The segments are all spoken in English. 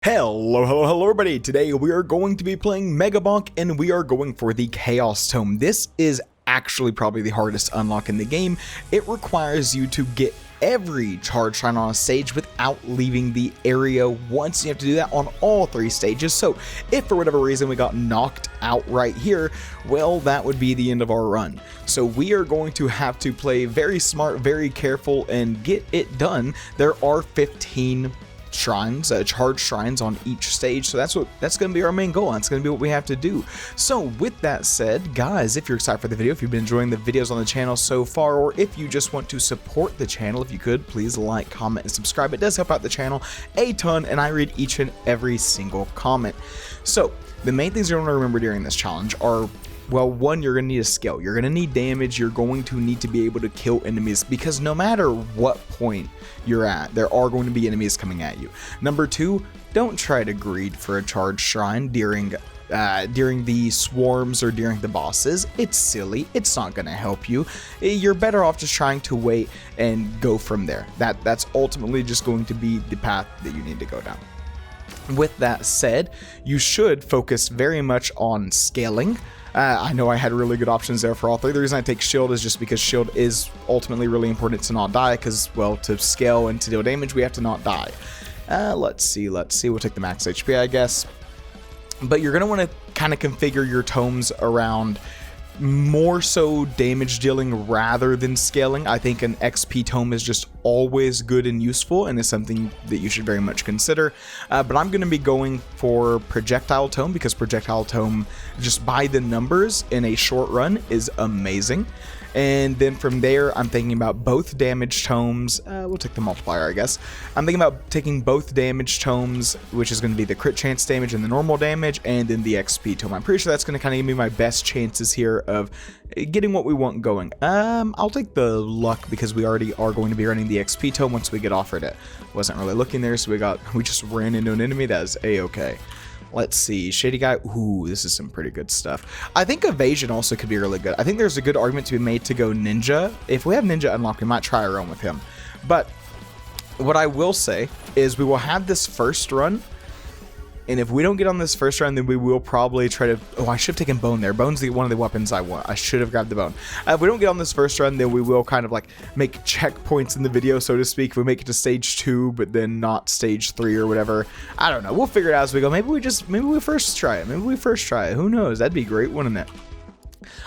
Hello everybody. Today we are going to be playing Megabonk and we are going for the Chaos Tome. This is actually probably the hardest unlock in the game. It requires you to get every charge shrine on a stage without leaving the area once. You have to do that on all 3 stages. So if for whatever reason we got knocked out right here, well, that would be the end of our run. So we are going to have to play very smart, very careful, and get it done. There are 15 shrines, charge shrines on each stage, so that's going to be our main goal. That's going to be what we have to do. So with that said, guys, if you're excited for the video, if you've been enjoying the videos on the channel so far, or if you just want to support the channel, if you could, please like, comment, and subscribe. It does help out the channel a ton, and I read each and every single comment. So the main things you're going to remember during this challenge are, well, one, you're going to need a skill. You're going to need damage. You're going to need to be able to kill enemies, because no matter what point you're at, there are going to be enemies coming at you. Number 2, don't try to greed for a charge shrine during the swarms or during the bosses. It's silly. It's not going to help you. You're better off just trying to wait and go from there. That's ultimately just going to be the path that you need to go down. With that said, you should focus very much on scaling. I know I had really good options there for all 3. The reason I take shield is just because shield is ultimately really important to not die, because, well, to scale and to deal damage, we have to not die. Let's see, we'll take the max HP, I guess. But you're going to want to kind of configure your tomes around more so damage dealing rather than scaling. I think an XP tome is just always good and useful, and is something that you should very much consider. But I'm going to be going for projectile tome, because projectile tome, just by the numbers in a short run, is amazing. And then from there, I'm thinking about both damage tomes. We'll take the multiplier, I guess. I'm thinking about taking both damage tomes, which is going to be the crit chance damage and the normal damage, and then the XP tome. I'm pretty sure that's going to kind of give me my best chances here of getting what we want going. I'll take the luck, because we already are going to be running the XP tome once we get offered it. Wasn't really looking there, so we just ran into an enemy. That is a-okay. Let's see, Shady Guy. Ooh, this is some pretty good stuff. I think Evasion also could be really good. I think there's a good argument to be made to go Ninja. If we have Ninja unlocked, we might try our own with him. But what I will say is we will have this first run, and if we don't get on this first run, then we will probably try to... Oh, I should have taken Bone there. Bone's one of the weapons I want. I should have grabbed the Bone. If we don't get on this first run, then we will kind of like make checkpoints in the video, so to speak. If we make it to stage 2, but then not stage 3 or whatever. I don't know. We'll figure it out as we go. Maybe we first try it. Who knows? That'd be great, wouldn't it?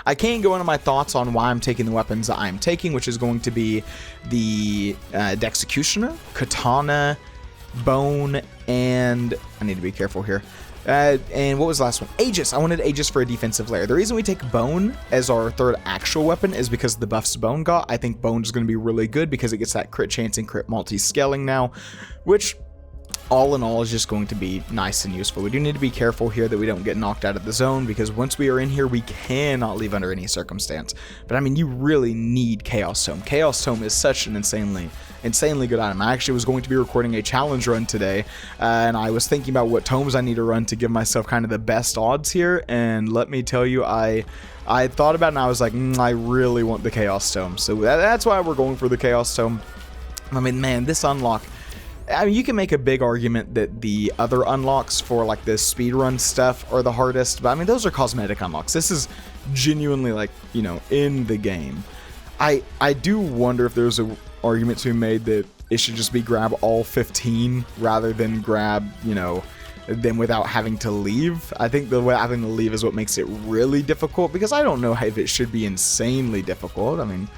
I can't go into my thoughts on why I'm taking the weapons that I'm taking, which is going to be the Dexecutioner, Katana, Bone, and I need to be careful here. And what was the last one? Aegis. I wanted Aegis for a defensive layer. The reason we take Bone as our 3rd actual weapon is because of the buffs Bone got. I think Bone is going to be really good because it gets that crit chance and crit multi-scaling now, which all in all is just going to be nice and useful. We do need to be careful here that we don't get knocked out of the zone, because once we are in here, we cannot leave under any circumstance. But I mean, you really need Chaos Tome. Chaos Tome is such an insanely good item. I actually was going to be recording a challenge run today, and I was thinking about what tomes I need to run to give myself kind of the best odds here, and let me tell you, I thought about it and I was like, I really want the Chaos Tome. So that's why we're going for the Chaos Tome. I mean, man, this unlock... I mean, you can make a big argument that the other unlocks for like the speedrun stuff are the hardest, but I mean, those are cosmetic unlocks. This is genuinely like, you know, in the game. I do wonder if there's an argument to be made that it should just be grab all 15 rather than grab, you know, them without having to leave. I think the way having to leave is what makes it really difficult, because I don't know if it should be insanely difficult. I mean,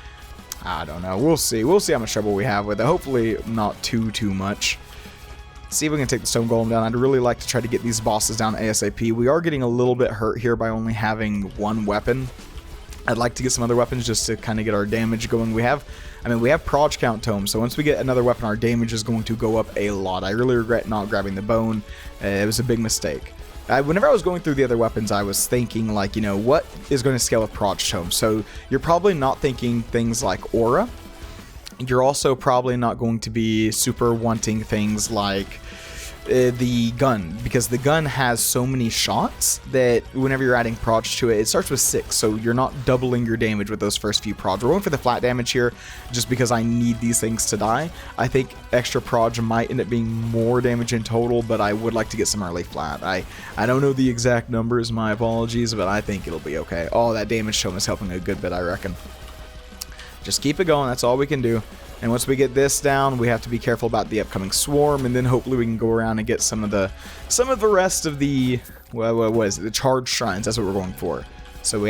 I don't know. We'll see. We'll see how much trouble we have with it. Hopefully not too much. See if we can take the Stone Golem down. I'd really like to try to get these bosses down ASAP. We are getting a little bit hurt here by only having one weapon. I'd like to get some other weapons just to kind of get our damage going. We have Proj Count Tome, so once we get another weapon, our damage is going to go up a lot. I really regret not grabbing the Bone. It was a big mistake. Whenever I was going through the other weapons, I was thinking, like, you know, what is going to scale with Proj Tome? So you're probably not thinking things like Aura. You're also probably not going to be super wanting things like the gun, because the gun has so many shots that whenever you're adding prods to it, it starts with 6, so you're not doubling your damage with those first few prods. We're going for the flat damage here just because I need these things to die. I think extra prods might end up being more damage in total, but I would like to get some early flat. I don't know the exact numbers, my apologies, but I think it'll be okay. Oh, that damage tome is helping a good bit, I reckon. Just keep it going, that's all we can do. And once we get this down, we have to be careful about the upcoming swarm, and then hopefully we can go around and get some of the rest of the, what is it, the charge shrines. That's what we're going for. So we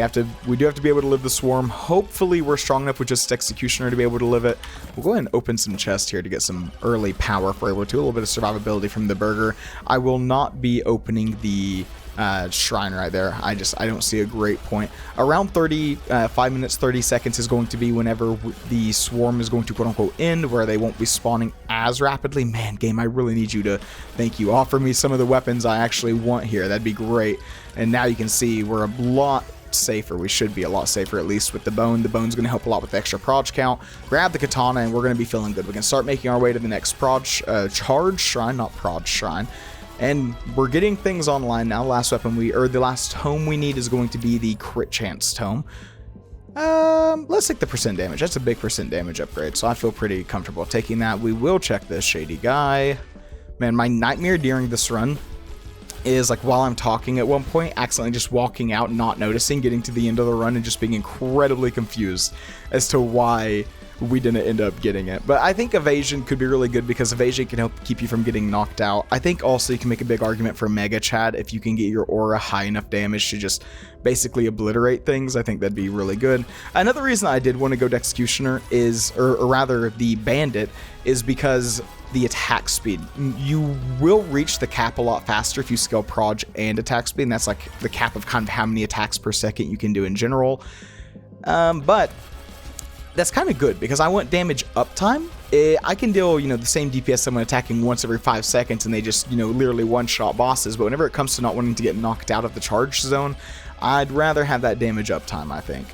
do have to be able to live the swarm. Hopefully we're strong enough with just Executioner to be able to live it. We'll go ahead and open some chests here to get some early power if we're able to. A little bit of survivability from the burger. I will not be opening the shrine right there. I don't see a great point. Around 5 minutes 30 seconds is going to be whenever the swarm is going to quote unquote end, where they won't be spawning as rapidly. Man, game, I really need you to, thank you, offer me some of the weapons I actually want here. That'd be great. And now you can see we're a lot safer. We should be a lot safer, at least with the bone. The bone's going to help a lot with the extra proj count. Grab the katana and we're going to be feeling good. We can start making our way to the next charge shrine, not proj shrine. And we're getting things online now. Last weapon the last tome we need is going to be the crit chance tome. Let's take the percent damage. That's a big percent damage upgrade, so I feel pretty comfortable taking that. We will check this shady guy. Man, my nightmare during this run is like while I'm talking at one point, accidentally just walking out, not noticing, getting to the end of the run and just being incredibly confused as to why we didn't end up getting it. But I think evasion could be really good because evasion can help keep you from getting knocked out. I think also you can make a big argument for Mega Chad if you can get your aura high enough damage to just basically obliterate things. I think that'd be really good. Another reason I did want to go to Executioner is, or rather the Bandit, is because the attack speed. You will reach the cap a lot faster if you scale proj and attack speed, and that's like the cap of kind of how many attacks per second you can do in general. But that's kind of good because I want damage uptime. I can deal, the same DPS someone attacking once every 5 seconds and they just, literally one-shot bosses. But whenever it comes to not wanting to get knocked out of the charge zone, I'd rather have that damage uptime, I think.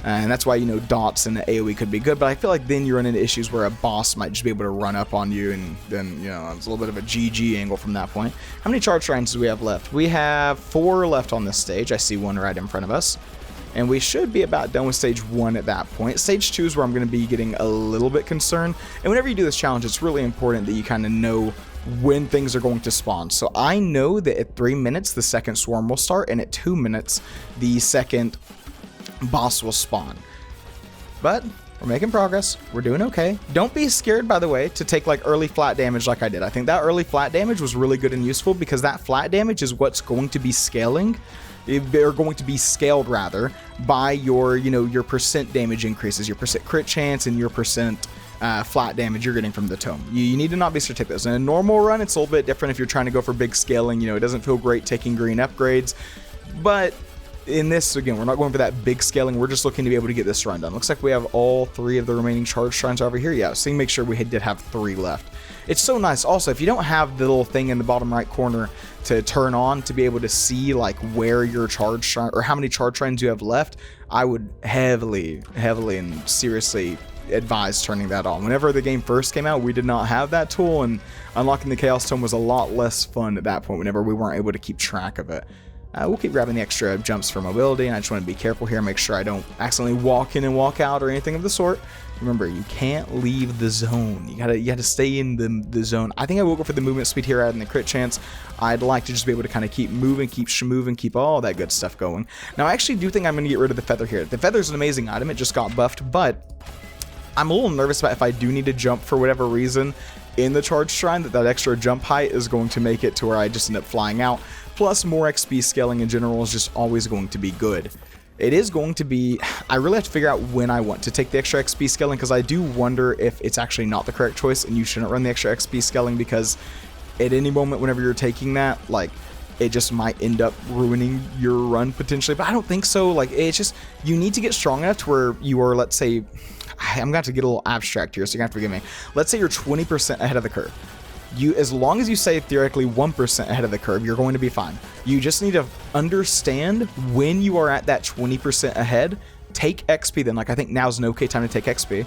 And that's why, dots and the AoE could be good. But I feel like then you run into issues where a boss might just be able to run up on you, and then, it's a little bit of a GG angle from that point. How many charge shrines do we have left? We have 4 left on this stage. I see one right in front of us. And we should be about done with stage 1 at that point. Stage 2 is where I'm going to be getting a little bit concerned. And whenever you do this challenge, it's really important that you kind of know when things are going to spawn. So I know that at 3 minutes, the second swarm will start, and at 2 minutes, the second boss will spawn. But we're making progress. We're doing okay. Don't be scared, by the way, to take like early flat damage like I did. I think that early flat damage was really good and useful because that flat damage is what's going to be scaling. They're going to be scaled rather by your, your percent damage increases, your percent crit chance, and your percent flat damage you're getting from the tome. You need to not be scared to take those. In a normal run, it's a little bit different if you're trying to go for big scaling. It doesn't feel great taking green upgrades, but in this, again, we're not going for that big scaling. We're just looking to be able to get this run done. Looks like we have all 3 of the remaining charge shrines over here. Yeah, so make sure we did have 3 left. It's so nice. Also, if you don't have the little thing in the bottom right corner to turn on to be able to see like where your charge shrine or how many charge shrines you have left, I would heavily and seriously advise turning that on. Whenever the game first came out, we did not have that tool, and unlocking the Chaos Tome was a lot less fun at that point whenever we weren't able to keep track of it. We'll keep grabbing the extra jumps for mobility, and I just want to be careful here, make sure I don't accidentally walk in and walk out or anything of the sort. Remember, you can't leave the zone. You gotta stay in the zone. I think I will go for the movement speed here, adding the crit chance. I'd like to just be able to kind of keep moving, keep schmoving, keep all that good stuff going. Now, I actually do think I'm going to get rid of the feather here. The feather's an amazing item. It just got buffed, but I'm a little nervous about if I do need to jump for whatever reason in the charge shrine, that extra jump height is going to make it to where I just end up flying out. Plus, more XP scaling in general is just always going to be good. It is going to be, I really have to figure out when I want to take the extra XP scaling, because I do wonder if it's actually not the correct choice and you shouldn't run the extra XP scaling, because at any moment whenever you're taking that, like, it just might end up ruining your run potentially. But I don't think so. Like, it's just, you need to get strong enough to where you are, let's say, I'm going to have to get a little abstract here, so you're going to have to forgive me. Let's say you're 20% ahead of the curve. As long as you say theoretically 1% ahead of the curve, you're going to be fine. You just need to understand when you are at that 20% ahead, take XP then. Like, I think now's an okay time to take XP.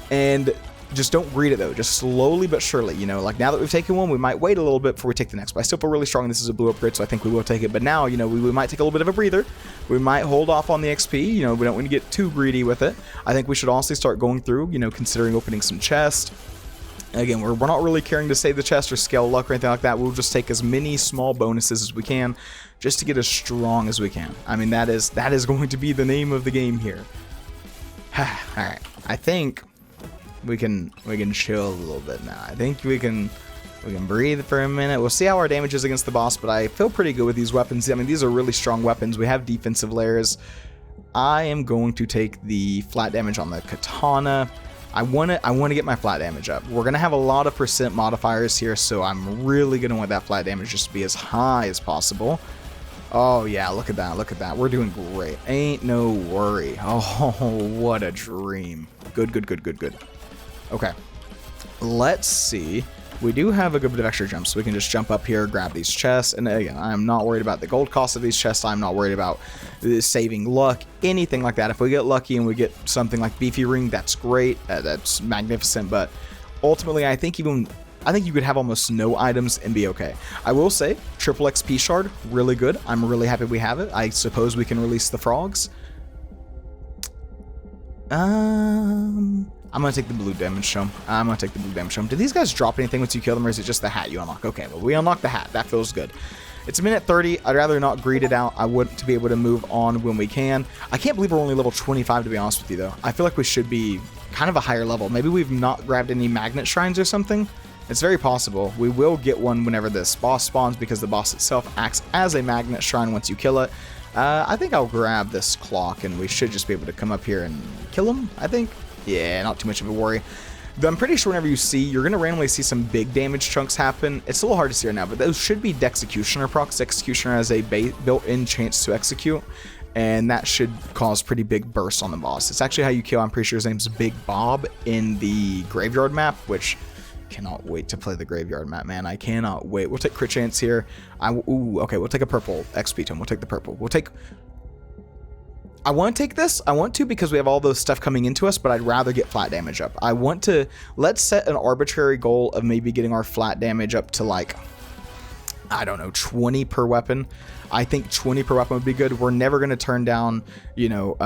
And Just don't greed it though, just slowly but surely, you know, like now that we've taken one, we might wait a little bit before we take the next, but I still feel really strong this is a blue upgrade, so I think we will take it. But now, you know, we might take a little bit of a breather, we might hold off on the XP, you know, we don't want to get too greedy with it. I think we should honestly start going through, you know, considering opening some chests. Again, we're not really caring to save the chest or scale luck or anything like that. We'll just take as many small bonuses as we can just to get as strong as we can. I mean, that is going to be the name of the game here. Alright, I think we can chill a little bit now. I think we can breathe for a minute. We'll see how our damage is against the boss, but I feel pretty good with these weapons. I mean, these are really strong weapons. We have defensive layers. I am going to take the flat damage on the katana. I want to get my flat damage up. We're going to have a lot of percent modifiers here, so I'm really going to want that flat damage just to be as high as possible. Oh yeah, look at that, look at that. We're doing great. Ain't no worry. Oh, what a dream. Good, good, good, good, good. Okay, let's see. We do have a good bit of extra jumps, so we can just jump up here, grab these chests, and again, I'm not worried about the gold cost of these chests. I'm not worried about saving luck, anything like that. If we get lucky and we get something like Beefy Ring, that's great, that's magnificent, but ultimately, I think you could have almost no items and be okay. I will say, triple XP shard, really good. I'm really happy we have it. I suppose we can release the frogs. I'm going to take the blue damage tome. Did these guys drop anything once you kill them, or is it just the hat you unlock? Okay, well, we unlocked the hat. That feels good. It's a minute 30. I'd rather not greed it out. I want to be able to move on when we can. I can't believe we're only level 25, to be honest with you, though. I feel like we should be kind of a higher level. Maybe we've not grabbed any magnet shrines or something. It's very possible. We will get one whenever this boss spawns, because the boss itself acts as a magnet shrine once you kill it. I think I'll grab this clock, and we should just be able to come up here and kill him, I think. Yeah, not too much of a worry. Though I'm pretty sure whenever you're going to randomly see some big damage chunks happen. It's a little hard to see right now, but those should be Dexecutioner procs. Dexecutioner has a built-in chance to execute, and that should cause pretty big bursts on the boss. It's actually how you kill, I'm pretty sure his name's Big Bob in the Graveyard map, which... cannot wait to play the Graveyard map, man. I cannot wait. We'll take crit chance here. Okay, we'll take a purple XP tome. We'll take the purple. I want to take this. I want to because we have all those stuff coming into us, but I'd rather get flat damage up. I want to, let's set an arbitrary goal of maybe getting our flat damage up to like, I don't know, 20 per weapon. I think 20 per weapon would be good. We're never going to turn down, you know,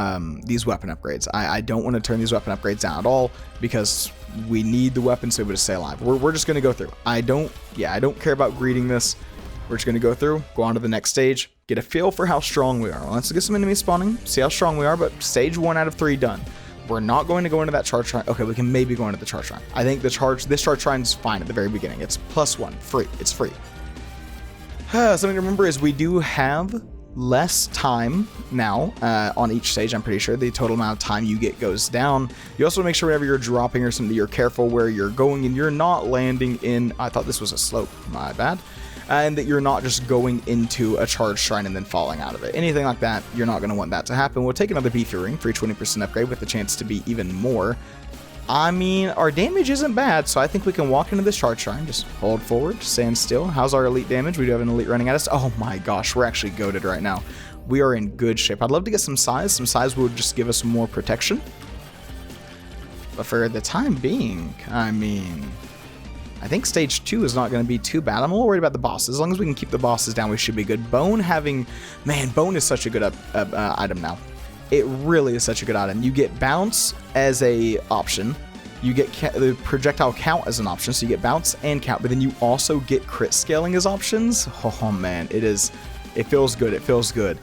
these weapon upgrades. I don't want to turn these weapon upgrades down at all, because we need the weapons to be able to stay alive. We're just going to go through. I don't care about greeting this. We're just going to go through, go on to the next stage, get a feel for how strong we are. Let's get some enemies spawning, see how strong we are, but stage 1 out of 3 done. We're not going to go into that charge shrine. Okay, we can maybe go into the charge shrine. I think this charge shrine is fine at the very beginning. It's +1, free. It's free. Something to remember is we do have less time now on each stage. I'm pretty sure the total amount of time you get goes down. You also want to make sure whenever you're dropping or something, you're careful where you're going and you're not landing in, I thought this was a slope, my bad, and that you're not just going into a charge shrine and then falling out of it. Anything like that, you're not going to want that to happen. We'll take another Beefy Ring for a 20% upgrade with the chance to be even more. I mean, our damage isn't bad, so I think we can walk into this charge shrine. Just hold forward, stand still. How's our elite damage? We do have an elite running at us. Oh my gosh, we're actually goated right now. We are in good shape. I'd love to get some size. Some size would just give us more protection. But for the time being, I mean, I think stage 2 is not going to be too bad. I'm a little worried about the bosses. As long as we can keep the bosses down, we should be good. Bone is such a good item now. It really is such a good item. You get bounce as a option. You get the projectile count as an option, so you get bounce and count, but then you also get crit scaling as options. Oh man, it feels good. It feels good.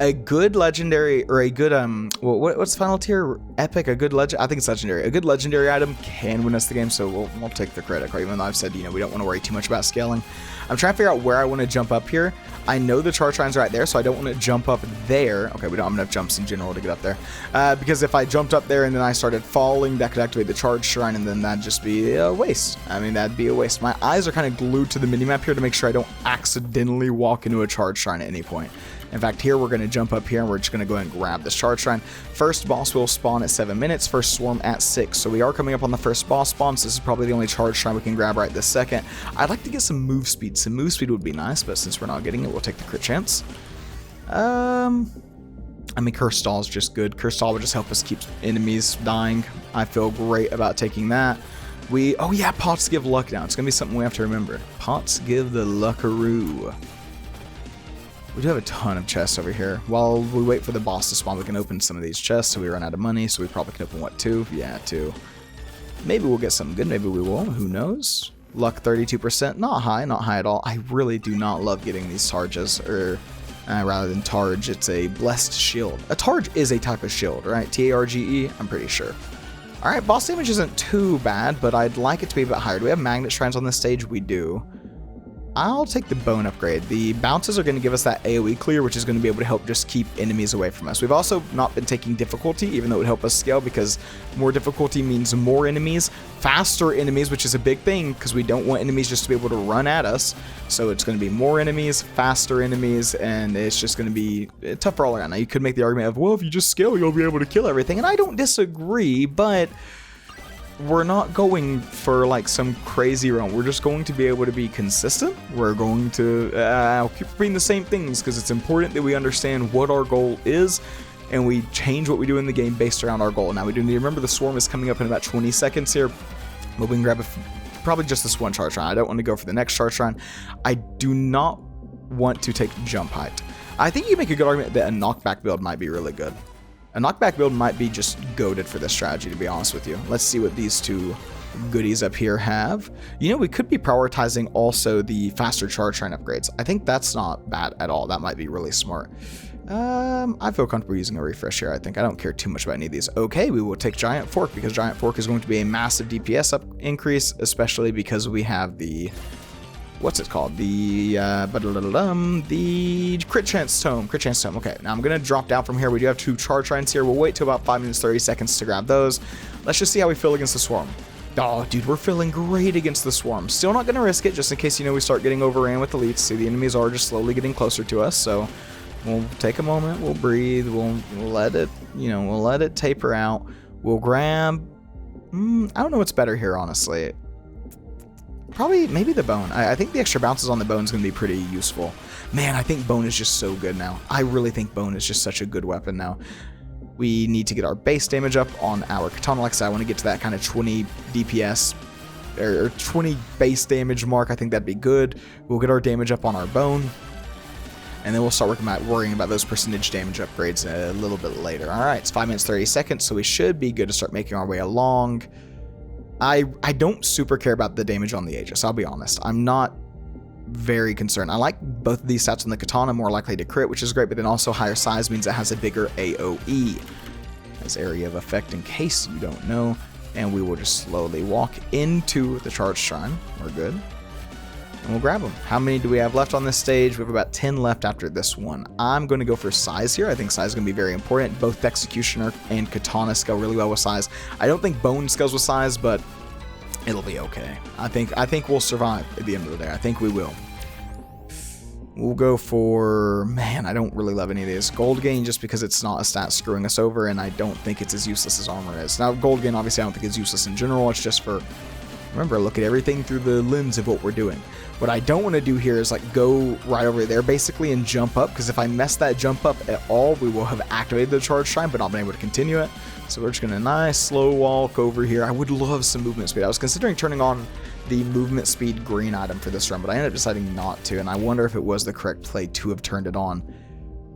A good legendary, or a good what's final tier? Epic, a good legend. I think it's legendary. A good legendary item can win us the game, so we'll take the crit, even though I've said, you know, we don't want to worry too much about scaling. I'm trying to figure out where I want to jump up here. I know the charge shrine's right there, so I don't want to jump up there. Okay, we don't have enough jumps in general to get up there. Because if I jumped up there and then I started falling, that could activate the charge shrine, and then that'd just be a waste. I mean, that'd be a waste. My eyes are kind of glued to the minimap here to make sure I don't accidentally walk into a charge shrine at any point. In fact, here we're going to jump up here and we're just going to go ahead and grab this charge shrine. First boss will spawn at 7 minutes, first swarm at 6. So we are coming up on the first boss spawn, so this is probably the only charge shrine we can grab right this second. I'd like to get some move speed. Some move speed would be nice, but since we're not getting it, we'll take the crit chance. I I mean, Curse Stall is just good. Curse Stall would just help us keep enemies dying. I feel great about taking that. Oh yeah, pots give luck now. It's going to be something we have to remember. Pots give the luckaroo. We do have a ton of chests over here. While we wait for the boss to spawn, we can open some of these chests so we run out of money. So we probably can open, what, 2? Yeah, 2. Maybe we'll get something good. Maybe we will. Who knows? Luck 32%. Not high at all. I really do not love getting these targes, or rather than targe, it's a blessed shield. A targe is a type of shield, right? T-A-R-G-E, I'm pretty sure. All right, boss damage isn't too bad, but I'd like it to be a bit higher. Do we have magnet shrines on this stage? We do. I'll take the bone upgrade. The bounces are going to give us that AoE clear, which is going to be able to help just keep enemies away from us. We've also not been taking difficulty, even though it would help us scale, because more difficulty means more enemies, faster enemies, which is a big thing, because we don't want enemies just to be able to run at us. So it's going to be more enemies, faster enemies, and it's just going to be tougher all around. Now, you could make the argument of, well, if you just scale, you'll be able to kill everything, and I don't disagree, but we're not going for like some crazy run. We're just going to be able to be consistent. We're going to keep repeating the same things, because it's important that we understand what our goal is and we change what we do in the game based around our goal. Now, we do need to remember the swarm is coming up in about 20 seconds here, but we can grab probably just this one charge shrine. I don't want to go for the next charge shrine. I do not want to take jump height. I think you make a good argument that a knockback build might be really good. A knockback build might be just goated for this strategy, to be honest with you. Let's see what these two goodies up here have. You know, we could be prioritizing also the faster charge shrine upgrades. I think that's not bad at all. That might be really smart. I feel comfortable using a refresh here. I think I don't care too much about any of these. Okay, we will take Giant Fork, because Giant Fork is going to be a massive DPS increase, especially because we have the... what's it called? The Crit Chance Tome. Crit Chance Tome. Okay, now I'm going to drop down from here. We do have 2 charge shrines here. We'll wait till about 5 minutes, 30 seconds to grab those. Let's just see how we feel against the Swarm. Oh, dude, we're feeling great against the Swarm. Still not going to risk it, just in case, you know, we start getting overran with elites. See, the enemies are just slowly getting closer to us, so we'll take a moment. We'll breathe. We'll let it, you know, we'll let it taper out. We'll grab... I don't know what's better here, honestly. Probably, maybe the bone. I think the extra bounces on the bone is going to be pretty useful. Man, I think bone is just so good now. I really think bone is just such a good weapon now. We need to get our base damage up on our katana. Like I said, I want to get to that kind of 20 DPS or 20 base damage mark. I think that'd be good. We'll get our damage up on our bone, and then we'll start worrying about those percentage damage upgrades a little bit later. All right, it's 5 minutes, 30 seconds, so we should be good to start making our way along. I don't super care about the damage on the Aegis, I'll be honest. I'm not very concerned. I like both of these stats on the katana, more likely to crit, which is great, but then also higher size means it has a bigger AoE as area of effect, in case you don't know. And we will just slowly walk into the charge shrine. We're good. And we'll grab them. How many do we have left on this stage? We have about 10 left after this one. I'm going to go for size here. I think size is going to be very important. Both Executioner and Katana scale really well with size. I don't think Bone scales with size, but it'll be okay. I think we'll survive at the end of the day. I think we will. We'll go for... man, I don't really love any of these. Gold Gain, just because it's not a stat screwing us over, and I don't think it's as useless as Armor is. Now, Gold Gain, obviously, I don't think it's useless in general. It's just for... remember, look at everything through the lens of what we're doing. What I don't want to do here is like go right over there basically and jump up, because if I mess that jump up at all, we will have activated the charge shrine but not been able to continue it. So we're just going to nice slow walk over here. I would love some movement speed. I was considering turning on the movement speed green item for this run, but I ended up deciding not to, and I wonder if it was the correct play to have turned it on.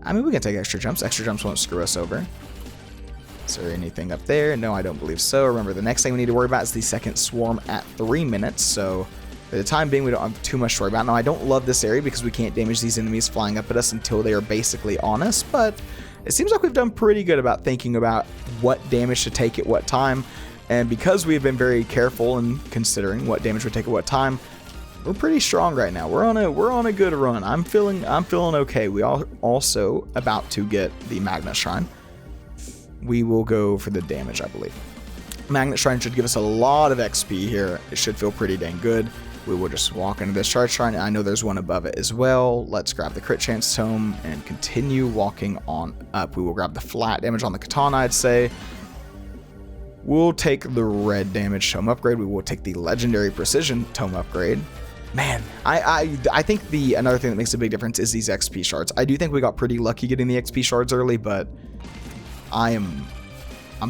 I mean, we can take extra jumps. Extra jumps won't screw us over. Is there anything up there? No, I don't believe so. Remember, the next thing we need to worry about is the second swarm at 3 minutes, so for the time being, we don't have too much to worry about. Now, I don't love this area because we can't damage these enemies flying up at us until they are basically on us, but it seems like we've done pretty good about thinking about what damage to take at what time, and because we've been very careful in considering what damage we take at what time, we're pretty strong right now. We're on a good run. I'm feeling okay. We are also about to get the Magnet Shrine. We will go for the damage, I believe. Magnet Shrine should give us a lot of XP here. It should feel pretty dang good. We will just walk into this charge shrine. I know there's one above it as well. Let's grab the Crit Chance Tome and continue walking on up. We will grab the flat damage on the katana, I'd say. We'll take the red damage tome upgrade. We will take the legendary precision tome upgrade. Man, I think another thing that makes a big difference is these XP shards. I do think we got pretty lucky getting the XP shards early, but I'm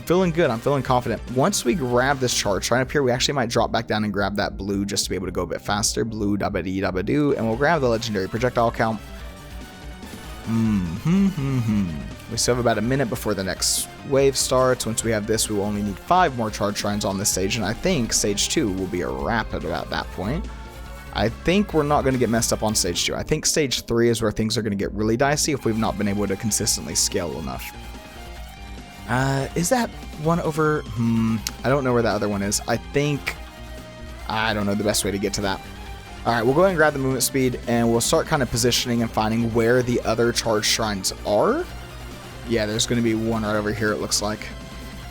feeling good. I'm feeling confident. Once we grab this charge shrine up here, we actually might drop back down and grab that blue just to be able to go a bit faster. Blue dabba-dee dabba-doo, and we'll grab the legendary projectile count. We still have about a minute before the next wave starts. Once we have this, we will only need 5 more charge shrines on this stage, and I think stage 2 will be a wrap at about that point. I think we're not going to get messed up on stage 2. I think stage 3 is where things are going to get really dicey if we've not been able to consistently scale enough. Is that one over? I don't know where that other one is. I don't know the best way to get to that. All right, we'll go ahead and grab the movement speed, and we'll start kind of positioning and finding where the other charge shrines are. Yeah, there's going to be one right over here, it looks like.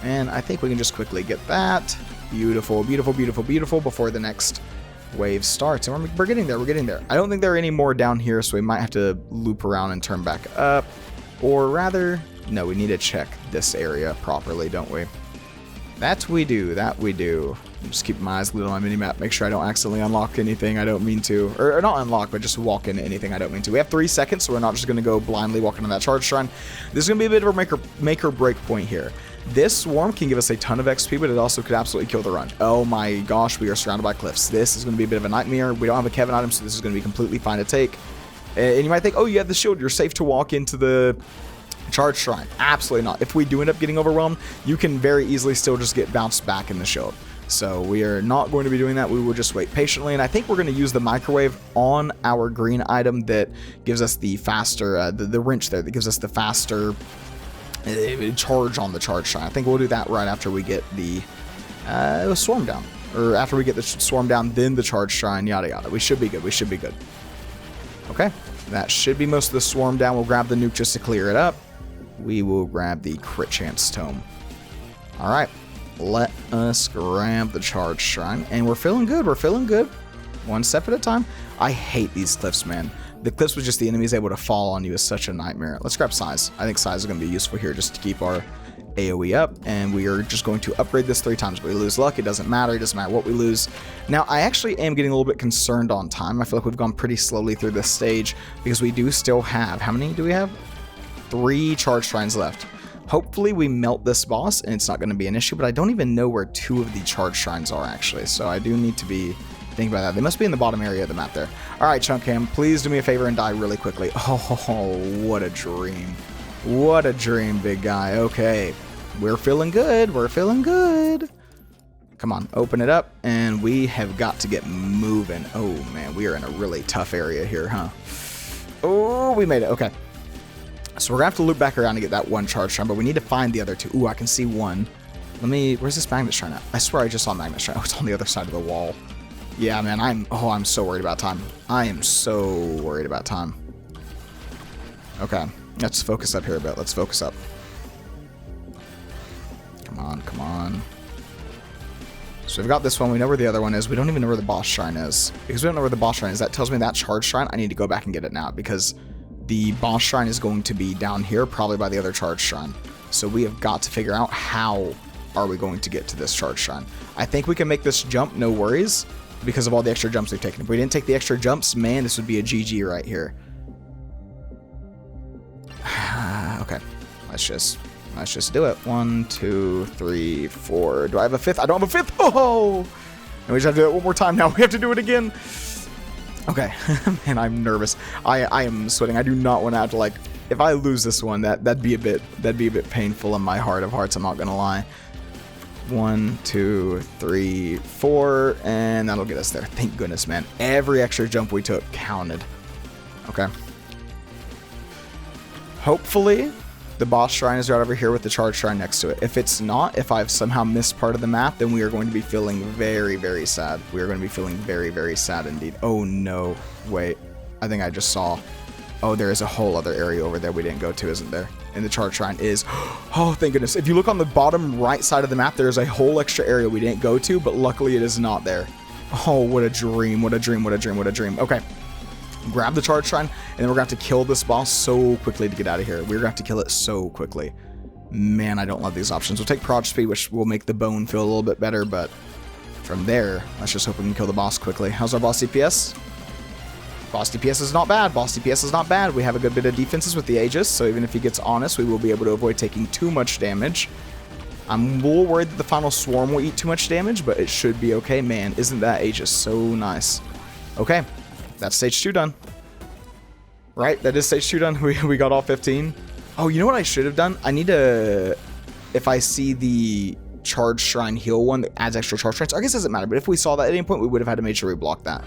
And I think we can just quickly get that. Beautiful, beautiful, beautiful, beautiful before the next wave starts. And we're getting there, we're getting there. I don't think there are any more down here, so we might have to loop around and turn back up. Or rather, no, we need to check this area properly, don't we? That we do, that we do. Just keep my eyes lit on my minimap, make sure I don't accidentally unlock anything I don't mean to. Or not unlock, but just walk into anything I don't mean to. We have 3 seconds, so we're not just going to go blindly walking on that charge shrine. This is going to be a bit of a make or break point here. This swarm can give us a ton of XP, but it also could absolutely kill the run. Oh my gosh, we are surrounded by cliffs. This is going to be a bit of a nightmare. We don't have a Kevin item, so this is going to be completely fine to take. And you might think, oh, you have the shield, you're safe to walk into the charge shrine. Absolutely not. If we do end up getting overwhelmed, you can very easily still just get bounced back in the shield. So we are not going to be doing that. We will just wait patiently, and I think we're going to use the microwave on our green item that gives us the faster, the wrench there that gives us the faster charge on the charge shrine. I think we'll do that right after we get the swarm down, or after we get the swarm down, then the charge shrine, yada yada. We should be good. We should be good. Okay, that should be most of the swarm down. We'll grab the nuke just to clear it up. We will grab the crit chance tome. All right. Let us grab the charge shrine, and we're feeling good. We're feeling good. One step at a time. I hate these cliffs, man. The cliffs with just the enemies able to fall on you is such a nightmare. Let's grab size. I think size is going to be useful here just to keep our AoE up, and we are just going to upgrade this 3 times. We lose luck, it doesn't matter. It doesn't matter what we lose. Now, I actually am getting a little bit concerned on time. I feel like we've gone pretty slowly through this stage because we do still have, how many do we have? 3 charge shrines left. Hopefully we melt this boss and it's not going to be an issue, but I don't even know where 2 of the charge shrines are actually, so I do need to be thinking about that. They must be in the bottom area of the map there. Alright, Chunkham, please do me a favor and die really quickly. Oh, what a dream. What a dream, big guy. Okay, we're feeling good. We're feeling good. Come on, open it up, and we have got to get moving. Oh man, we are in a really tough area here, huh? Oh, we made it. Okay. So we're gonna have to loop back around to get that 1 charge shrine, but we need to find the other 2. Ooh, I can see 1. Where's this magnet shrine at? I swear I just saw magnet shrine. Oh, it's on the other side of the wall. Yeah, man, I'm so worried about time. I am so worried about time. Okay, let's focus up here a bit. Let's focus up. Come on, come on. So we've got this one. We know where the other one is. We don't even know where the boss shrine is. Because we don't know where the boss shrine is, that tells me that charge shrine, I need to go back and get it now, because the boss shrine is going to be down here, probably by the other charge shrine. So we have got to figure out how are we going to get to this charge shrine. I think we can make this jump, no worries, because of all the extra jumps we've taken. If we didn't take the extra jumps, man, this would be a GG right here. Okay, let's just do it. 1, 2, 3, 4. Do I have a 5th? I don't have a 5th. Oh, and we just have to do it one more time now. We have to do it again. Okay, man, I'm nervous. I am sweating. I do not want to have to, like, if I lose this one, that'd be a bit painful in my heart of hearts. I'm not gonna lie. 1, 2, 3, 4, and that'll get us there. Thank goodness, man. Every extra jump we took counted. Okay. Hopefully, the boss shrine is right over here with the charge shrine next to it. If it's not, if I've somehow missed part of the map, then we are going to be feeling very, very sad. We are going to be feeling very, very sad indeed. Oh no, wait. I think I just saw. Oh, there is a whole other area over there we didn't go to, isn't there? And the charge shrine is, oh, thank goodness. If you look on the bottom right side of the map, there's a whole extra area we didn't go to, but luckily it is not there. Oh, what a dream, what a dream, what a dream, what a dream. Okay. Grab the charge shrine, and then we're going to have to kill this boss so quickly to get out of here. We're going to have to kill it so quickly. Man, I don't love these options. We'll take prod speed, which will make the bone feel a little bit better, but From there, let's just hope we can kill the boss quickly. How's our boss DPS? Boss DPS is not bad. Boss DPS is not bad. We have a good bit of defenses with the Aegis, so even if he gets honest, we will be able to avoid taking too much damage. I'm a little worried that the final swarm will eat too much damage, but it should be okay. Man, isn't that Aegis so nice? Okay, that's stage 2 done. Right, that is stage 2 done. We got all 15. Oh, you know what I should have done? I need to... If I see the charge shrine heal one that adds extra charge shrines, I guess it doesn't matter, but if we saw that at any point, we would have had to make sure we blocked that.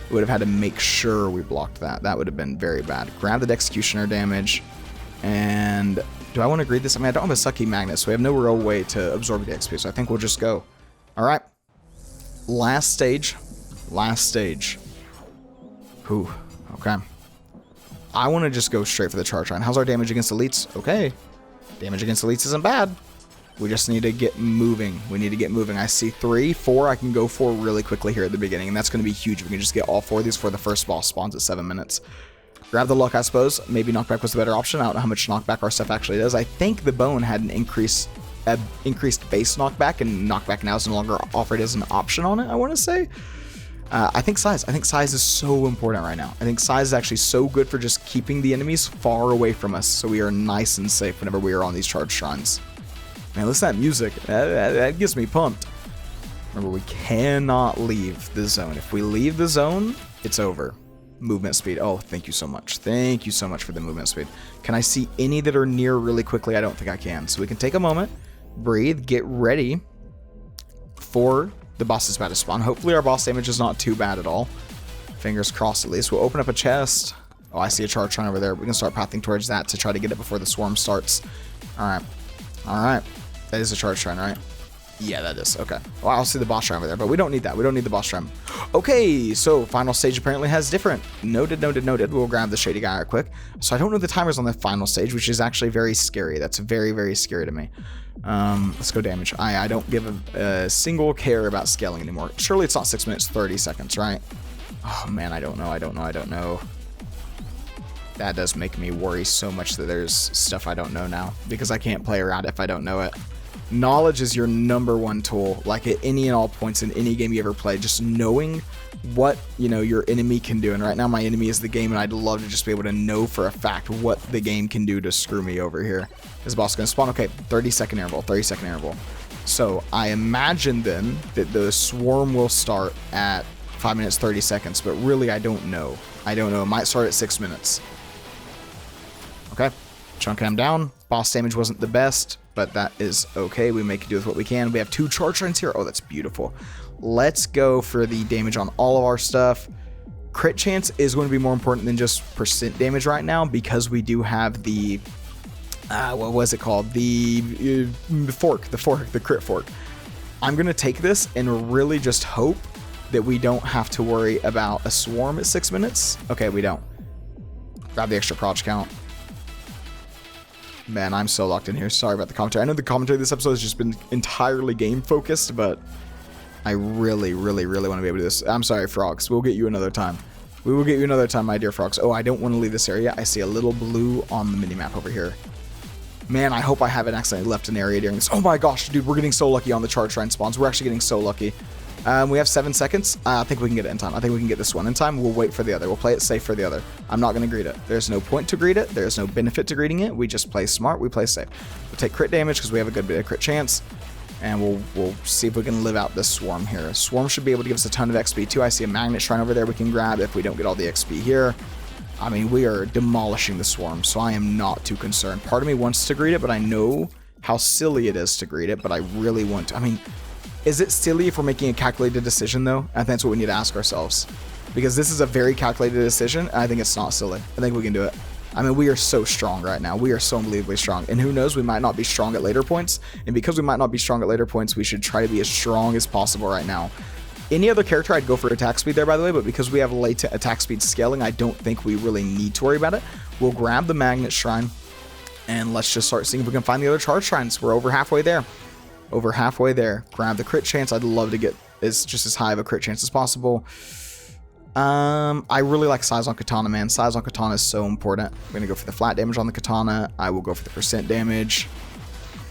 We would have had to make sure we blocked that. That would have been very bad. Grab the executioner damage. And do I want to greed this? I mean, I don't have a sucky magnet, so we have no real way to absorb the XP, so I think we'll just go. All right. Last stage. Last stage. Whew. Okay. I want to just go straight for the charge shrine. How's our damage against elites? Okay. Damage against elites isn't bad. We just need to get moving. We need to get moving. I see 3, 4 I can go for really quickly here at the beginning, and that's going to be huge. We can just get all 4 of these before the first boss spawns at 7 minutes. Grab the luck, I suppose. Maybe knockback was the better option. I don't know how much knockback our stuff actually does. I think the bone had an increased base knockback, and knockback now is no longer offered as an option on it, I want to say. I think size. I think size is so important right now. I think size is actually so good for just keeping the enemies far away from us, so we are nice and safe whenever we are on these charge shrines. Man, listen to that music. That gets me pumped. Remember, we cannot leave the zone. If we leave the zone, it's over. Movement speed. Oh, thank you so much. Thank you so much for the movement speed. Can I see any that are near really quickly? I don't think I can. So we can take a moment, breathe, get ready for the boss's about to spawn. Hopefully our boss damage is not too bad at all. Fingers crossed at least. We'll open up a chest. Oh, I see a charge shrine over there. We can start pathing towards that to try to get it before the swarm starts. All right. All right. That is a charge shrine, right? Yeah, that is. Okay. Well, I'll see the boss shrine over there, but we don't need that. We don't need the boss shrine. Okay, so final stage apparently has different. Noted, noted, noted. We'll grab the shady guy real quick. So I don't know the timers on the final stage, which is actually very scary. That's very, very scary to me. Let's go damage. I don't give a single care about scaling anymore. Surely it's not 6 minutes, 30 seconds, right? Oh, man, I don't know. That does make me worry so much that there's stuff I don't know now, because I can't play around if I don't know it. Knowledge is your #1 tool, like at any and all points in any game you ever play. Just knowing what, you know, your enemy can do. And right now my enemy is the game, and I'd love to just be able to know for a fact what the game can do to screw me over here. Is the boss going to spawn? Okay, 30-second interval, 30-second interval. So I imagine then that the swarm will start at 5 minutes, 30 seconds, but really I don't know. I don't know. It might start at 6 minutes. Okay, chunking him down. Boss damage wasn't the best, but that is okay. We make do with what we can. We have 2 charge shrines here. Oh, that's beautiful. Let's go for the damage on all of our stuff. Crit chance is going to be more important than just percent damage right now, because we do have the what was it called? The crit fork. I'm going to take this and really just hope that we don't have to worry about a swarm at 6 minutes. Okay, we don't. Grab the extra proj count. Man, I'm so locked in here. Sorry about the commentary. I know the commentary this episode has just been entirely game focused, but I really, really, really want to be able to do this. I'm sorry, frogs. We'll get you another time. We will get you another time, my dear frogs. Oh, I don't want to leave this area. I see a little blue on the minimap over here. Man, I hope I haven't accidentally left an area during this. Oh my gosh, dude, we're getting so lucky on the charge shrine spawns. We're actually getting so lucky. We have 7 seconds. I think we can get it in time. I think we can get this one in time. We'll wait for the other. We'll play it safe for the other. I'm not going to greed it. There's no point to greed it. There's no benefit to greeting it. We just play smart. We play safe. We'll take crit damage because we have a good bit of crit chance. And we'll see if we can live out this swarm here. A swarm should be able to give us a ton of XP too. I see a magnet shrine over there we can grab if we don't get all the XP here. I mean, we are demolishing the swarm, so I am not too concerned. Part of me wants to greed it, but I know how silly it is to greed it, but I really want to. I mean, is it silly if we're making a calculated decision, though? I think that's what we need to ask ourselves. Because this is a very calculated decision, and I think it's not silly. I think we can do it. I mean, we are so strong right now. We are so unbelievably strong. And who knows, we might not be strong at later points. And because we might not be strong at later points, we should try to be as strong as possible right now. Any other character, I'd go for attack speed there, by the way. But because we have latent attack speed scaling, I don't think we really need to worry about it. We'll grab the magnet shrine. And let's just start seeing if we can find the other charge shrines. We're over halfway there. Over halfway there. Grab the crit chance. I'd love to get just as high of a crit chance as possible. I really like size on katana, man. Size on katana is so important. I'm gonna go for the flat damage on the katana. I will go for the percent damage.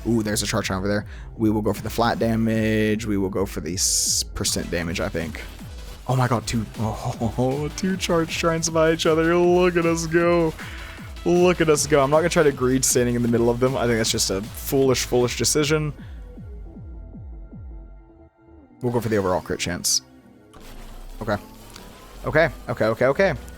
Ooh, there's a charge shrine over there. We will go for the flat damage. We will go for the percent damage, I think. Oh my god, two charge shrines by each other. Look at us go. Look at us go. I'm not going to try to greed standing in the middle of them. I think that's just a foolish decision. We'll go for the overall crit chance. Okay.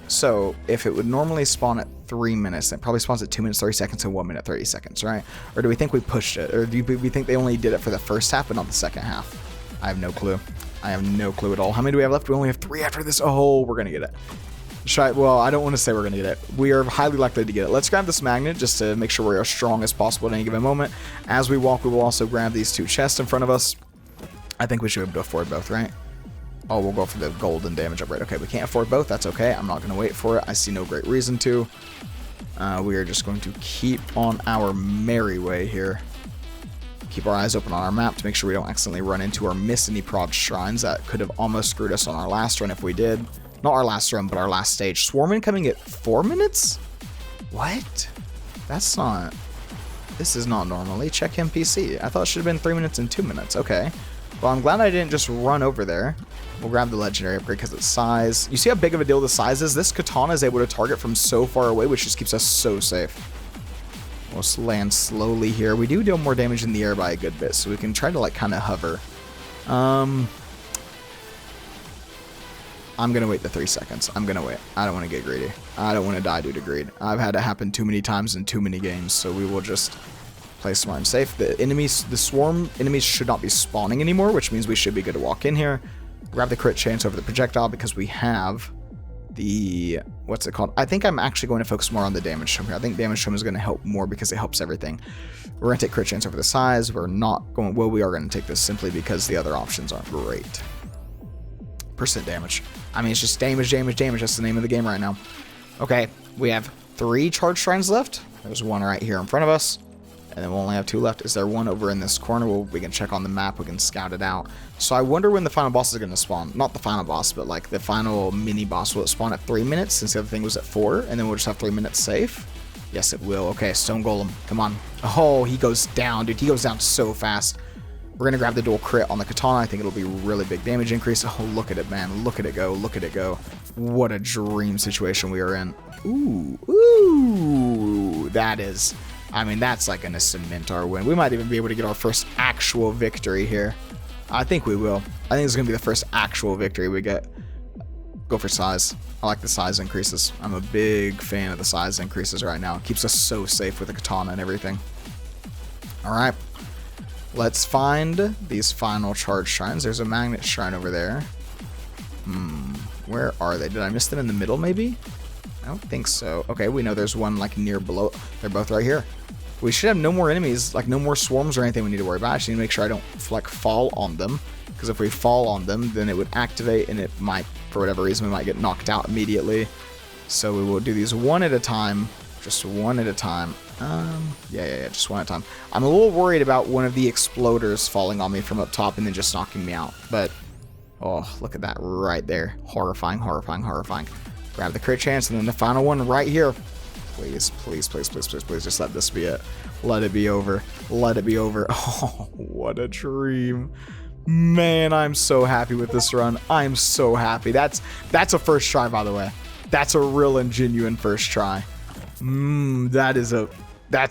So, if it would normally spawn at 3 minutes, it probably spawns at 2 minutes 30 seconds and 1 minute 30 seconds, right? Or do we think we pushed it? Or do we think they only did it for the first half but not the second half? I have no clue. I have no clue at all. How many do we have left? We only have 3 after this. Oh, we're going to get it. Well, I don't want to say we're going to get it. We are highly likely to get it. Let's grab this magnet just to make sure we're as strong as possible at any given moment. As we walk, we will also grab these 2 chests in front of us. I think we should be able to afford both, right? Oh, we'll go for the golden damage upgrade. Okay, we can't afford both. That's okay. I'm not going to wait for it. I see no great reason to. We are just going to keep on our merry way here. Keep our eyes open on our map to make sure we don't accidentally run into or miss any prod shrines. That could have almost screwed us on our last run if we did. Not our last run, but our last stage. Swarm incoming at 4 minutes? What? That's not... This is not normally. Check NPC. I thought it should have been 3 minutes and 2 minutes. Okay. Well, I'm glad I didn't just run over there. We'll grab the legendary upgrade because it's size. You see how big of a deal the size is? This katana is able to target from so far away, which just keeps us so safe. We'll land slowly here. We do deal more damage in the air by a good bit, so we can try to, like, kind of hover. I'm going to wait the 3 seconds. I'm going to wait. I don't want to get greedy. I don't want to die due to greed. I've had it happen too many times in too many games, so we will just play smart and safe. The swarm enemies should not be spawning anymore, which means we should be good to walk in here. Grab the crit chance over the projectile because we have the... What's it called? I think I'm actually going to focus more on the damage tome here. I think damage tome is going to help more because it helps everything. We're going to take crit chance over the size. We're not going... Well, we are going to take this simply because the other options aren't great. Percent damage. I mean, it's just damage. That's the name of the game right now. Okay, we have 3 charge shrines left. There's one right here in front of us. And then we'll only have 2 left. Is there one over in this corner? Well, we can check on the map. We can scout it out. So I wonder when the final boss is going to spawn. Not the final boss, but like the final mini boss. Will it spawn at 3 minutes since the other thing was at 4? And then we'll just have 3 minutes safe? Yes, it will. Okay, Stone Golem. Come on. Oh, he goes down, dude. He goes down so fast. We're going to grab the dual crit on the katana. I think it'll be really big damage increase. Oh, look at it, man. Look at it go. Look at it go. What a dream situation we are in. Ooh. That is... I mean, that's like going to cement our win. We might even be able to get our first actual victory here. I think we will. I think it's going to be the first actual victory we get. Go for size. I like the size increases. I'm a big fan of the size increases right now. It keeps us so safe with the katana and everything. All right. Let's find these final charge shrines. There's a magnet shrine over there. Where are they? Did I miss them in the middle, maybe? I don't think so. Okay, we know there's one like near below. They're both right here. We should have no more enemies, like no more swarms or anything we need to worry about. I just need to make sure I don't like fall on them. Because if we fall on them, then it would activate and it might, for whatever reason, we might get knocked out immediately. So we will do these one at a time. Just one at a time. Yeah, just one at a time. I'm a little worried about one of the exploders falling on me from up top and then just knocking me out. But, oh, look at that right there. Horrifying. Grab the crit chance and then the final one right here. Please, just let this be it. Let it be over. Oh, what a dream. Man, I'm so happy with this run. I'm so happy. That's a first try, by the way. That's a real and genuine first try. That's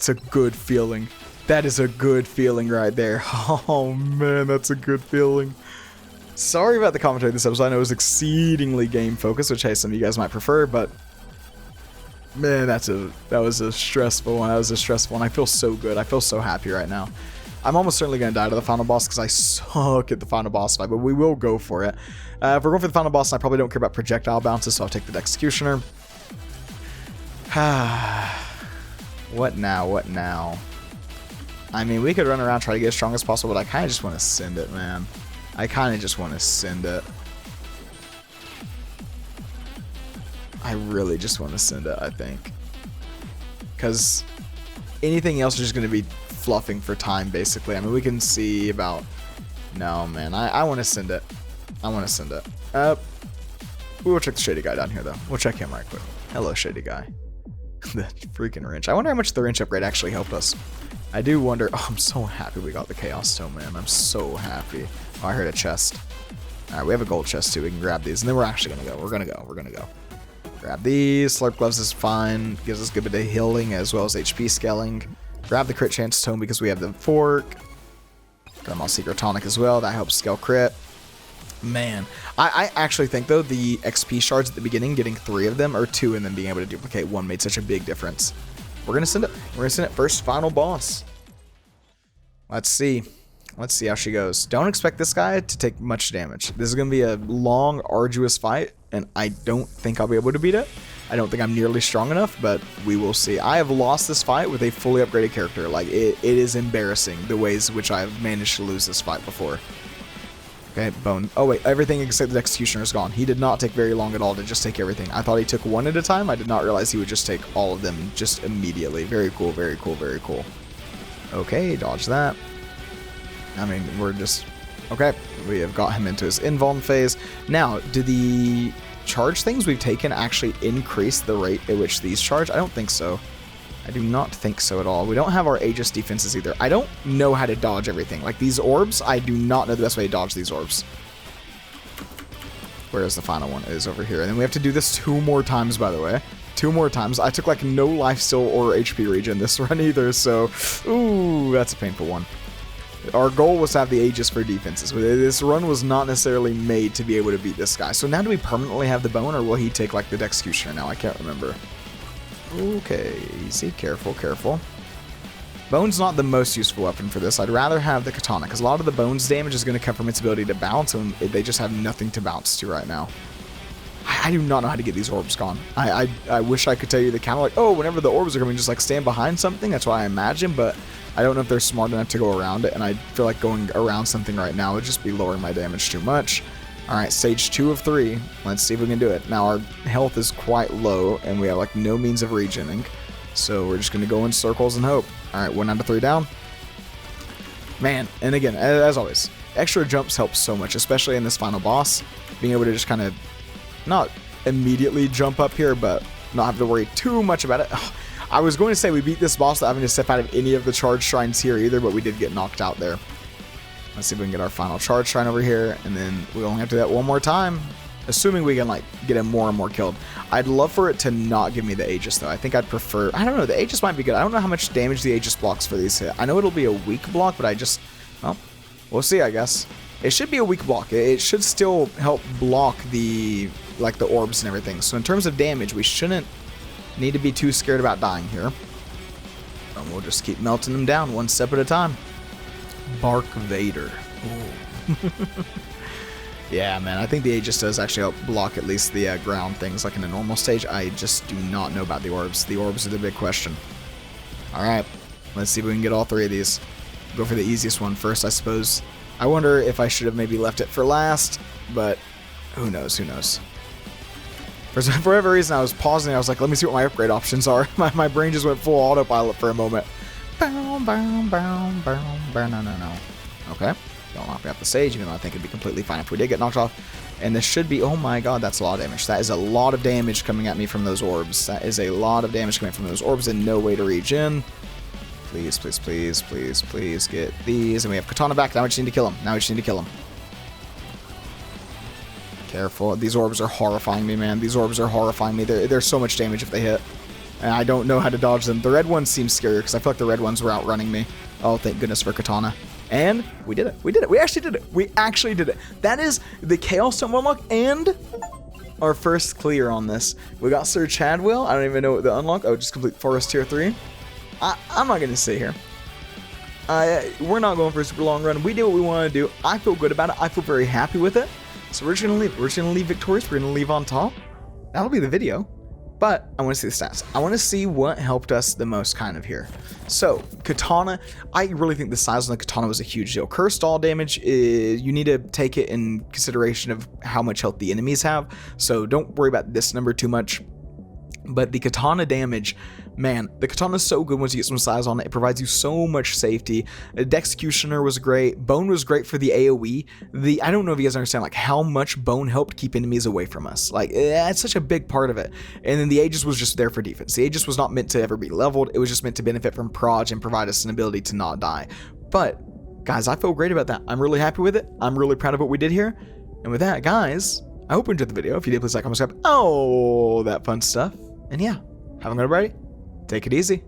a good feeling. That is a good feeling right there. Oh man, that's a good feeling. Sorry about the commentary this episode. I know it was exceedingly game focused, which hey, some of you guys might prefer, but man, that was a stressful one. I feel so good. I feel so happy right now. I'm almost certainly going to die to the final boss because I suck at the final boss fight, but we will go for it. If we're going for the final boss, I probably don't care about projectile bounces, so I'll take the Executioner. What now? I mean, we could run around try to get as strong as possible, but I kind of just want to send it, man. I really just want to send it, I think. Because anything else is just going to be fluffing for time, basically. I mean, we can see about... No, man. I want to send it. We will check the Shady Guy down here, though. We'll check him right quick. Hello, Shady Guy. The freaking wrench. I wonder how much the wrench upgrade actually helped us. I do wonder. Oh, I'm so happy we got the Chaos Tome, man. I'm so happy. Oh, I heard a chest. All right, we have a gold chest too. We can grab these, and then we're actually gonna go. We're gonna go. Grab these. Slurp gloves is fine. Gives us a good bit of healing as well as HP scaling. Grab the crit chance tome because we have the fork. Grab my secret tonic as well. That helps scale crit. Man, I actually think though the XP shards at the beginning, getting 3 of them or 2 and then being able to duplicate 1 made such a big difference. We're gonna send it. We're gonna send it first final boss. Let's see. Let's see how she goes. Don't expect this guy to take much damage. This is gonna be a long, arduous fight, and I don't think I'll be able to beat it. I don't think I'm nearly strong enough, but we will see. I have lost this fight with a fully upgraded character. Like it is embarrassing the ways in which I've managed to lose this fight before. Okay, bone. Oh wait, everything except the executioner is gone. He did not take very long at all to just take everything. I thought he took 1 at a time. I did not realize he would just take all of them just immediately. Very cool, very cool, very cool. Okay, dodge that. I mean, we're just... Okay, we have got him into his invuln phase. Now, do the charge things we've taken actually increase the rate at which these charge? I don't think so. I do not think so at all. We don't have our Aegis defenses either. I don't know how to dodge everything. Like these orbs, I do not know the best way to dodge these orbs. Whereas the final one is over here. And then we have to do this 2 more times, by the way. 2 more times. I took like no lifesteal or HP regen this run either, so... Ooh, that's a painful one. Our goal was to have the Aegis for defenses. This run was not necessarily made to be able to beat this guy. So now do we permanently have the bone, or will he take like the executioner now? I can't remember. Okay, easy, careful, careful. Bone's not the most useful weapon for this. I'd rather have the katana, because a lot of the bone's damage is going to come from its ability to bounce, and they just have nothing to bounce to right now. I do not know how to get these orbs gone. I wish I could tell you the counter, like, oh, whenever the orbs are coming, just like stand behind something. That's what I imagine, but I don't know if they're smart enough to go around it, and I feel like going around something right now would just be lowering my damage too much. Alright, stage 2 of 3. Let's see if we can do it. Now, our health is quite low, and we have, like, no means of regening. So, we're just going to go in circles and hope. Alright, 1 out of 3 down. Man, and again, as always, extra jumps help so much, especially in this final boss. Being able to just kind of, not immediately jump up here, but not have to worry too much about it. Ugh, I was going to say we beat this boss without having to step out of any of the charge shrines here either, but we did get knocked out there. Let's see if we can get our final charge shrine over here, and then we only have to do that 1 more time, assuming we can like get him more and more killed. I'd love for it to not give me the Aegis though. I think I'd prefer, I don't know, the Aegis might be good. I don't know how much damage the Aegis blocks for these hit. I know it'll be a weak block, but well, we'll see, I guess. It should be a weak block. It should still help block the orbs and everything. So in terms of damage, we shouldn't need to be too scared about dying here. And we'll just keep melting them down 1 step at a time. Bark Vader. Yeah, man, I think the Aegis does actually help block at least the ground things like in a normal stage. I just do not know about the orbs. The orbs are the big question. Alright, let's see if we can get all 3 of these. Go for the easiest one first, I suppose. I wonder if I should have maybe left it for last, but who knows, who knows. For whatever reason, I was pausing. I was like, let me see what my upgrade options are. My brain just went full autopilot for a moment. No. Okay, don't knock me off the stage, even though I think it'd be completely fine if we did get knocked off. And this should be, oh my god, that's a lot of damage. That is a lot of damage coming at me from those orbs. That is a lot of damage coming from those orbs and no way to regen. Please, please, please, please, please get these. And we have Katana back. Now we just need to kill him. Now we just need to kill him. Careful. These orbs are horrifying me, man. They're so much damage if they hit. And I don't know how to dodge them. The red ones seem scarier because I feel like the red ones were outrunning me. Oh, thank goodness for Katana. And we did it. We did it. We actually did it. We actually did it. That is the Chaos Tome unlock and our first clear on this. We got Sir Chadwell. I don't even know what the unlock. Oh, just complete Forest Tier 3. I'm not going to sit here. We're not going for a super long run. We did what we wanted to do. I feel good about it. I feel very happy with it. So we're just going to leave. We're just going to leave victorious. We're going to leave on top. That'll be the video. But I want to see the stats. I want to see what helped us the most kind of here. So, Katana, I really think the size of the Katana was a huge deal. Cursed all damage, you need to take it in consideration of how much health the enemies have. So don't worry about this number too much. But the Katana damage man, the katana is so good once you get some size on it. It provides you so much safety. The executioner was great. Bone was great for the AoE. I don't know if you guys understand like how much bone helped keep enemies away from us. Like that's such a big part of it. And then the Aegis was just there for defense. The Aegis was not meant to ever be leveled. It was just meant to benefit from proj and provide us an ability to not die. But guys, I feel great about that. I'm really happy with it. I'm really proud of what we did here. And with that, guys, I hope you enjoyed the video. If you did, please like, comment, subscribe, all that fun stuff. And yeah, have a good night, everybody. Take it easy.